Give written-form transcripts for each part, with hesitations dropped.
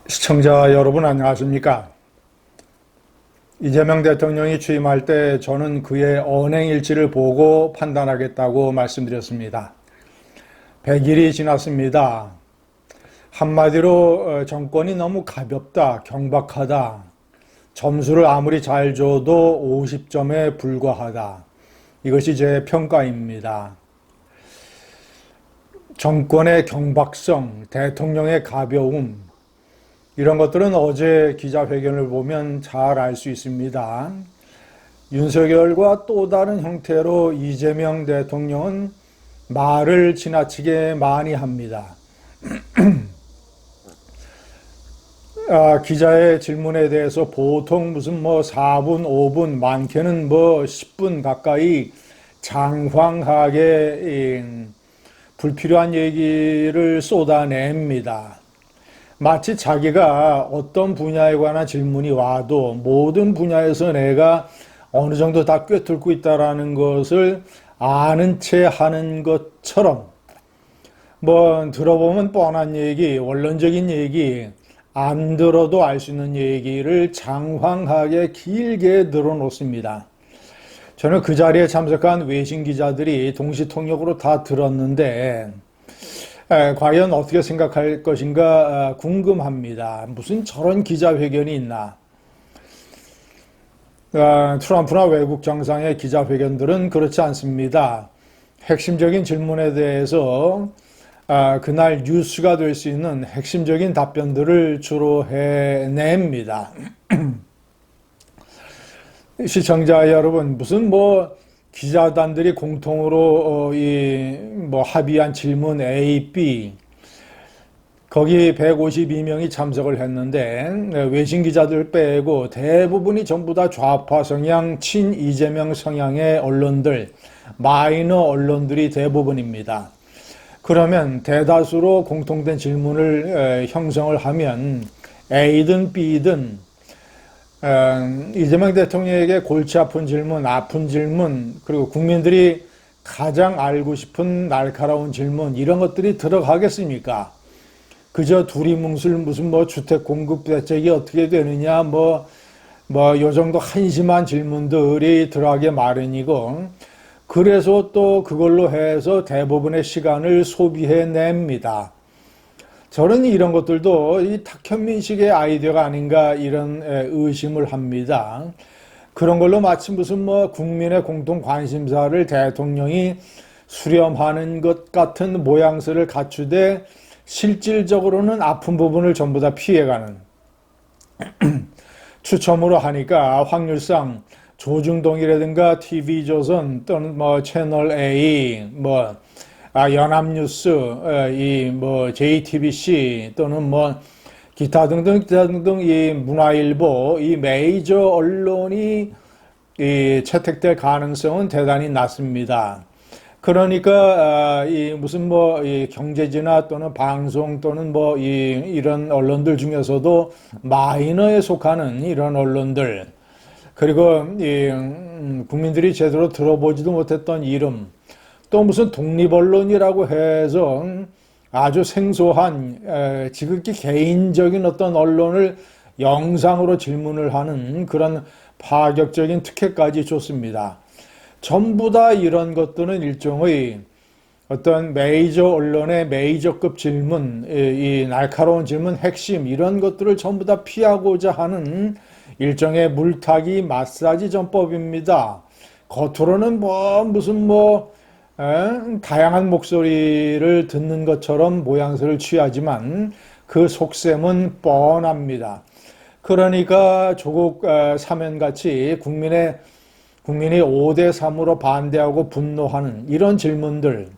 시청자 여러분 안녕하십니까? 이재명 대통령이 취임할 때 저는 그의 언행일치를 보고 판단하겠다고 말씀드렸습니다. 100일이 지났습니다. 한마디로 정권이 너무 가볍다, 경박하다, 점수를 아무리 잘 줘도 50점에 불과하다. 이것이 제 평가입니다. 정권의 경박성, 대통령의 가벼움, 이런 것들은 어제 기자회견을 보면 잘 알 수 있습니다. 윤석열과 또 다른 형태로 이재명 대통령은 말을 지나치게 많이 합니다. 기자의 질문에 대해서 보통 무슨 4분, 5분, 많게는 10분 가까이 장황하게 불필요한 얘기를 쏟아냅니다. 마치 자기가 어떤 분야에 관한 질문이 와도 모든 분야에서 내가 어느 정도 다 꿰뚫고 있다라는 것을 아는 채 하는 것처럼 들어보면 뻔한 얘기, 원론적인 얘기, 안 들어도 알 수 있는 얘기를 장황하게 길게 늘어놓습니다. 저는 그 자리에 참석한 외신 기자들이 동시통역으로 다 들었는데 과연 어떻게 생각할 것인가 궁금합니다. 무슨 저런 기자회견이 있나? 트럼프나 외국 정상의 기자회견들은 그렇지 않습니다. 핵심적인 질문에 대해서 그날 뉴스가 될 수 있는 핵심적인 답변들을 주로 해냅니다. 시청자 여러분, 무슨 기자단들이 공통으로 합의한 질문 A, B 거기 152명이 참석을 했는데 외신 기자들 빼고 대부분이 전부 다 좌파 성향, 친 이재명 성향의 언론들, 마이너 언론들이 대부분입니다. 그러면 대다수로 공통된 질문을 형성을 하면 A든 B든 이재명 대통령에게 골치 아픈 질문, 그리고 국민들이 가장 알고 싶은 날카로운 질문, 이런 것들이 들어가겠습니까? 그저 두리뭉술 무슨 주택 공급 대책이 어떻게 되느냐, 요 정도 한심한 질문들이 들어가게 마련이고, 그래서 또 그걸로 해서 대부분의 시간을 소비해냅니다. 저는 이런 것들도 이 탁현민식의 아이디어가 아닌가 이런 의심을 합니다. 그런 걸로 마치 무슨 국민의 공통 관심사를 대통령이 수렴하는 것 같은 모양새를 갖추되 실질적으로는 아픈 부분을 전부 다 피해가는 추첨으로 하니까 확률상 조중동이라든가 TV조선 또는 채널 A 연합뉴스, JTBC 또는 기타 등등 이 문화일보, 이 메이저 언론이 채택될 가능성은 대단히 낮습니다. 그러니까 이 경제지나 또는 방송 또는 이런 언론들 중에서도 마이너에 속하는 이런 언론들, 그리고 국민들이 제대로 들어보지도 못했던 이름, 또 무슨 독립언론이라고 해서 아주 생소한 지극히 개인적인 어떤 언론을 영상으로 질문을 하는 그런 파격적인 특혜까지 줬습니다. 전부 다 이런 것들은 일종의 어떤 메이저 언론의 메이저급 질문, 이 날카로운 질문 핵심, 이런 것들을 전부 다 피하고자 하는 일종의 물타기 마사지 전법입니다. 겉으로는 무슨 다양한 목소리를 듣는 것처럼 모양새를 취하지만 그 속셈은 뻔합니다. 그러니까 조국 사면같이 국민이 5대3으로 반대하고 분노하는 이런 질문들,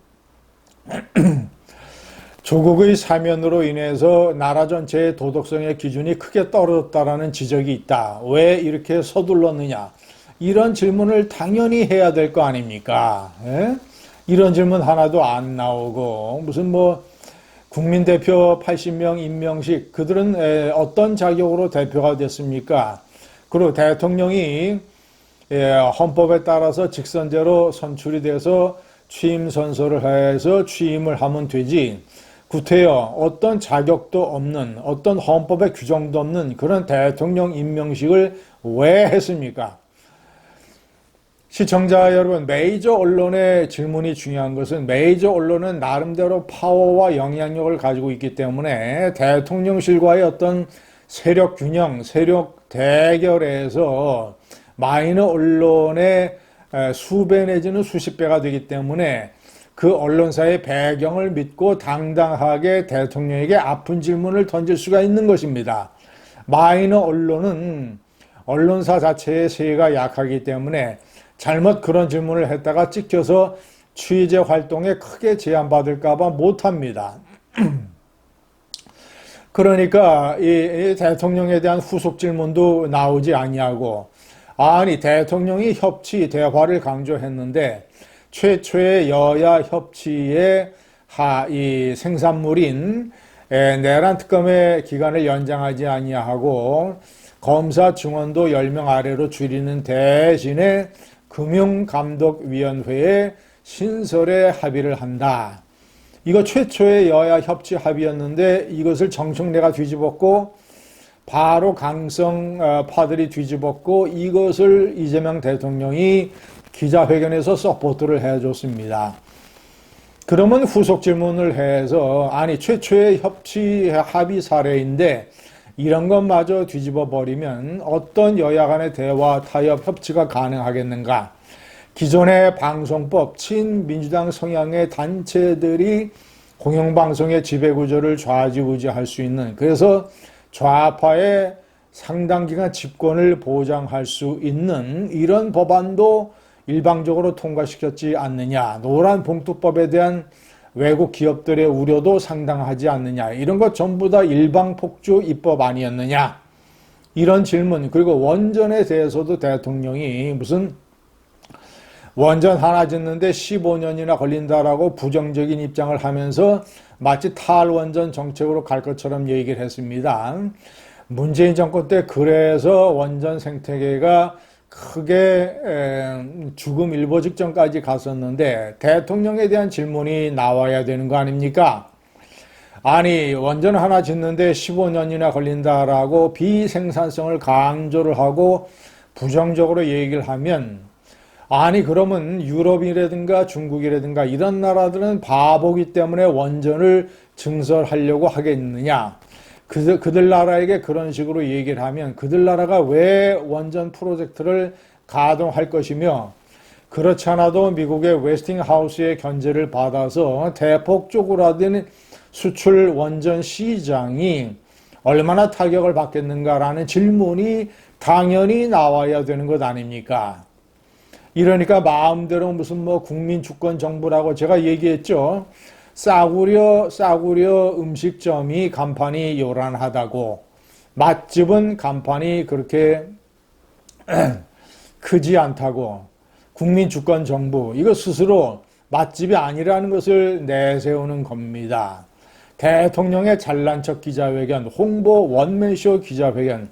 조국의 사면으로 인해서 나라 전체의 도덕성의 기준이 크게 떨어졌다라는 지적이 있다. 왜 이렇게 서둘렀느냐? 이런 질문을 당연히 해야 될 거 아닙니까? 이런 질문 하나도 안 나오고 무슨 국민대표 80명 임명식, 그들은 어떤 자격으로 대표가 됐습니까? 그리고 대통령이 헌법에 따라서 직선제로 선출이 돼서 취임 선서를 해서 취임을 하면 되지, 구태여 어떤 자격도 없는 어떤 헌법의 규정도 없는 그런 대통령 임명식을 왜 했습니까? 시청자 여러분, 메이저 언론의 질문이 중요한 것은 메이저 언론은 나름대로 파워와 영향력을 가지고 있기 때문에 대통령실과의 어떤 세력 균형, 세력 대결에서 마이너 언론의 수배 내지는 수십 배가 되기 때문에 그 언론사의 배경을 믿고 당당하게 대통령에게 아픈 질문을 던질 수가 있는 것입니다. 마이너 언론은 언론사 자체의 세가 약하기 때문에 잘못 그런 질문을 했다가 찍혀서 취재 활동에 크게 제한받을까봐 못합니다. 그러니까 이 대통령에 대한 후속 질문도 나오지 아니하고, 아니 대통령이 협치, 대화를 강조했는데 최초의 여야 협치의 이 생산물인 내란 특검의 기간을 연장하지 아니하고 검사 증원도 10명 아래로 줄이는 대신에 금융감독위원회에 신설에 합의를 한다. 이거 최초의 여야 협치 합의였는데 이것을 정청래가 뒤집었고 바로 강성파들이 뒤집었고 이것을 이재명 대통령이 기자회견에서 서포트를 해줬습니다. 그러면 후속 질문을 해서 아니 최초의 협치 합의 사례인데 이런 것마저 뒤집어 버리면 어떤 여야 간의 대화, 타협, 협치가 가능하겠는가? 기존의 방송법, 친민주당 성향의 단체들이 공영방송의 지배구조를 좌지우지할 수 있는, 그래서 좌파의 상당 기간 집권을 보장할 수 있는 이런 법안도 일방적으로 통과시켰지 않느냐. 노란봉투법에 대한 외국 기업들의 우려도 상당하지 않느냐. 이런 것 전부 다 일방폭주 입법 아니었느냐. 이런 질문, 그리고 원전에 대해서도 대통령이 무슨 원전 하나 짓는데 15년이나 걸린다라고 부정적인 입장을 하면서 마치 탈원전 정책으로 갈 것처럼 얘기를 했습니다. 문재인 정권 때 그래서 원전 생태계가 크게 죽음 일보 직전까지 갔었는데 대통령에 대한 질문이 나와야 되는 거 아닙니까? 아니 원전 하나 짓는데 15년이나 걸린다라고 비생산성을 강조를 하고 부정적으로 얘기를 하면 아니 그러면 유럽이라든가 중국이라든가 이런 나라들은 바보기 때문에 원전을 증설하려고 하겠느냐. 그들 나라에게 그런 식으로 얘기를 하면 그들 나라가 왜 원전 프로젝트를 가동할 것이며 그렇지 않아도 미국의 웨스팅하우스의 견제를 받아서 대폭 쪼그라든 수출 원전 시장이 얼마나 타격을 받겠는가라는 질문이 당연히 나와야 되는 것 아닙니까? 이러니까 마음대로 무슨 뭐 국민주권 정부라고 제가 얘기했죠. 싸구려 음식점이 간판이 요란하다고, 맛집은 간판이 그렇게 크지 않다고, 국민주권 정부 이거 스스로 맛집이 아니라는 것을 내세우는 겁니다. 대통령의 잘난 척 기자회견, 홍보 원맨쇼 기자회견,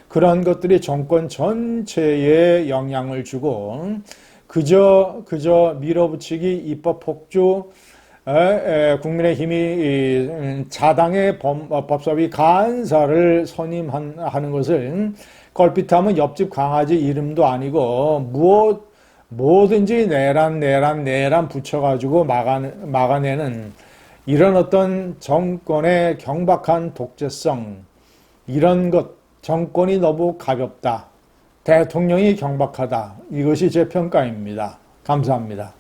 그런 것들이 정권 전체에 영향을 주고 그저 밀어붙이기, 입법 폭주, 국민의힘이 자당의 법사위 간사를 선임하는 것을 걸핏하면 옆집 강아지 이름도 아니고 뭐든지 내란 붙여가지고 막아내는 이런 어떤 정권의 경박한 독재성, 이런 것, 정권이 너무 가볍다, 대통령이 경박하다, 이것이 제 평가입니다. 감사합니다.